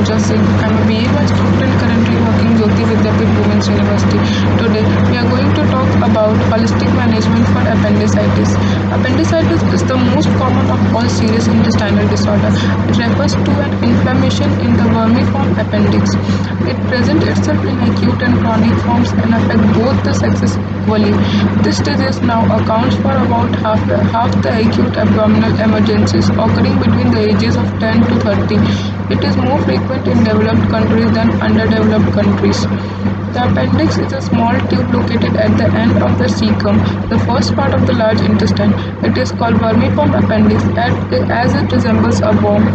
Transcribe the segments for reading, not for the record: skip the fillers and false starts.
Tanuja Singh. I'm a BA by student and currently working Jyoti Vidyapit Women's University. Today, we are going to talk about holistic management for appendicitis. Appendicitis is the most common of all serious intestinal disorder. It refers to an inflammation in the vermiform appendix. It presents itself in acute and chronic forms and affect both the sexes equally. This disease now accounts for about half the acute abdominal emergencies occurring between the ages of 10 to 30. It is more frequent in developed countries than underdeveloped countries. The appendix is a small tube located at the end of the cecum, the first part of the large intestine. It is called vermiform appendix as it resembles a worm.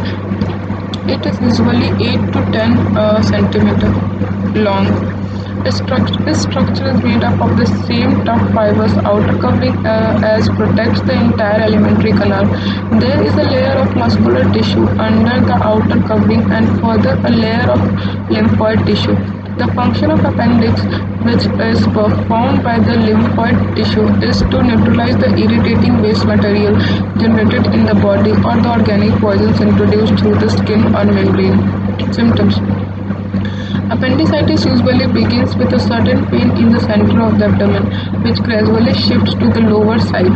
It is usually 8 to 10 centimeter long. This structure is made up of the same tough fibrous outer covering as protects the entire alimentary canal. There is a layer of muscular tissue under the outer covering and further a layer of lymphoid tissue. The function of appendix, which is performed by the lymphoid tissue, is to neutralize the irritating waste material generated in the body or the organic poisons introduced through the skin or membrane. Symptoms: appendicitis usually begins with a sudden pain in the center of the abdomen, which gradually shifts to the lower side.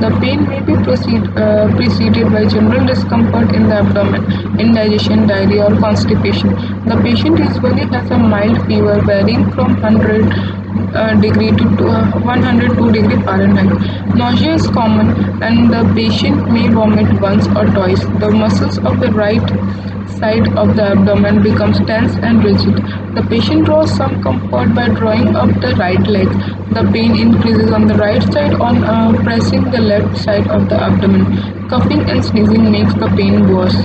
The pain may be preceded by general discomfort in the abdomen, indigestion, diarrhea, or constipation. The patient usually has a mild fever varying from 100 degree to 102 degree Fahrenheit. Nausea is common and the patient may vomit once or twice. The muscles of the right side of the abdomen becomes tense and rigid. The patient draws some comfort by drawing up the right leg. The pain increases on the right side on pressing the left side of the abdomen. Coughing and sneezing makes the pain worse.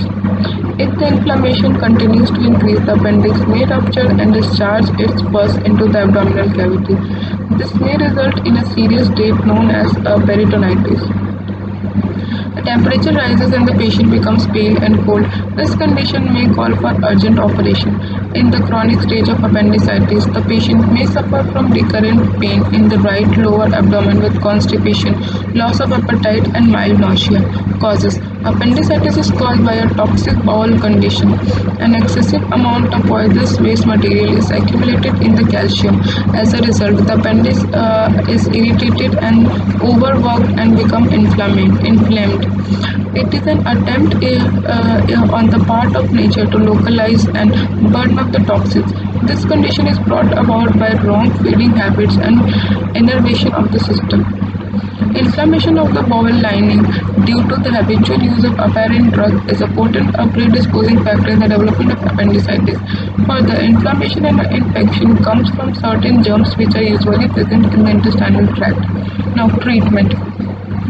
If the inflammation continues to increase, the appendix may rupture and discharge its pus into the abdominal cavity. This may result in a serious state known as peritonitis. The temperature rises and the patient becomes pale and cold. This condition may call for urgent operation. In the chronic stage of appendicitis, the patient may suffer from recurrent pain in the right lower abdomen with constipation, loss of appetite, and mild nausea. Causes: appendicitis is caused by a toxic bowel condition. An excessive amount of poisonous waste material is accumulated in the calcium. As a result, the appendix is irritated and overworked and become inflamed. It is an attempt on the part of nature to localize and burn up the toxins. This condition is brought about by wrong feeding habits and innervation of the system. Inflammation of the bowel lining due to the habitual use of apparent drug is a potent predisposing factor in the development of appendicitis. Further, inflammation and infection comes from certain germs which are usually present in the intestinal tract. Now, treatment.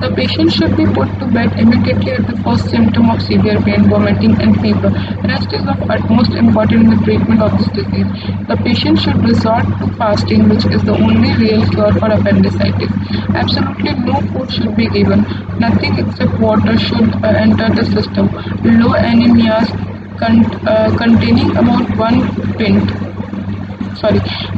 The patient should be put to bed immediately at the first symptom of severe pain, vomiting, and fever. Rest is of utmost importance in the treatment of this disease. The patient should resort to fasting, which is the only real cure for appendicitis. Absolutely no food should be given. Nothing except water should enter the system. Low anemias containing about 1 pint.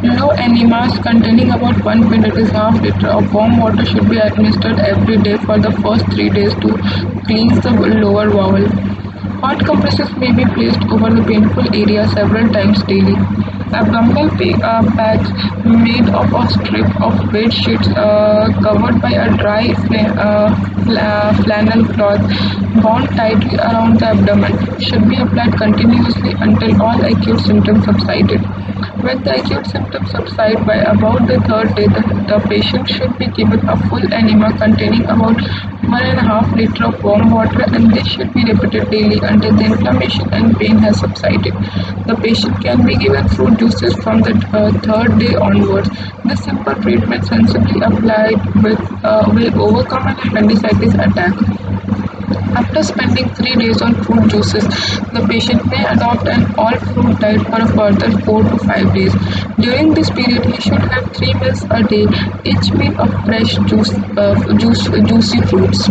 Low enemas containing about 1 pint, that is half liter of warm water, should be administered every day for the first 3 days to cleanse the lower bowel. Hot compresses may be placed over the painful area several times daily. Abdominal packs made of a strip of bed sheets covered by a dry flannel cloth bound tightly around the abdomen should be applied continuously until all acute symptoms subsided. When the acute symptoms subside by about the third day, the patient should be given a full enema containing about 1.5 liters of warm water, and this should be repeated daily until the inflammation and pain has subsided. The patient can be given fruit juices from the third day onwards. This simple treatment sensibly applied will overcome an appendicitis attack. After spending 3 days on fruit juices, the patient may adopt an all-fruit diet for a further 4 to 5 days. During this period, he should have 3 meals a day, each meal of fresh juicy fruits.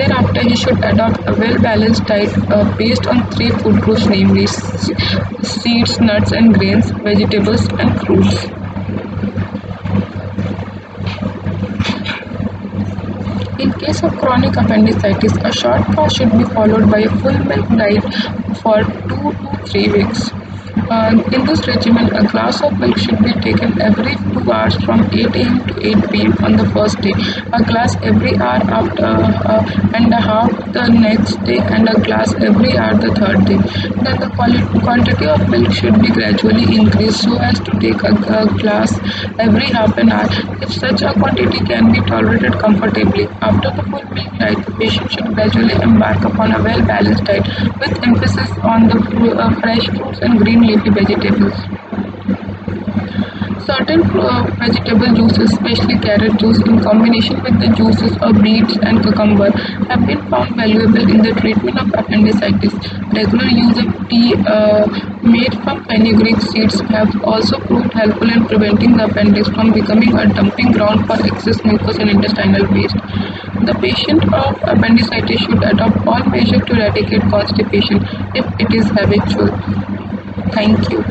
Thereafter, he should adopt a well-balanced diet based on 3 food groups, namely seeds, nuts and grains, vegetables and fruits. In case of chronic appendicitis, a short fast should be followed by a full milk diet for 2 to 3 weeks. In this regimen, a glass of milk should be taken every 2 hours from 8 a.m. to 8 p.m. on the first day, a glass every hour after and a half the next day, and a glass every hour the third day. Then the quantity of milk should be gradually increased so as to take a glass every half an hour if such a quantity can be tolerated comfortably. After the full milk diet, the patient should gradually embark upon a well-balanced diet with emphasis on the fresh fruits and green leafy vegetables. Certain vegetable juices, especially carrot juice, in combination with the juices of beets and cucumber, have been found valuable in the treatment of appendicitis. Regular use of tea made from fenugreek seeds have also proved helpful in preventing the appendix from becoming a dumping ground for excess mucus and intestinal waste. The patient of appendicitis should adopt all measures to eradicate constipation if it is habitual. Thank you.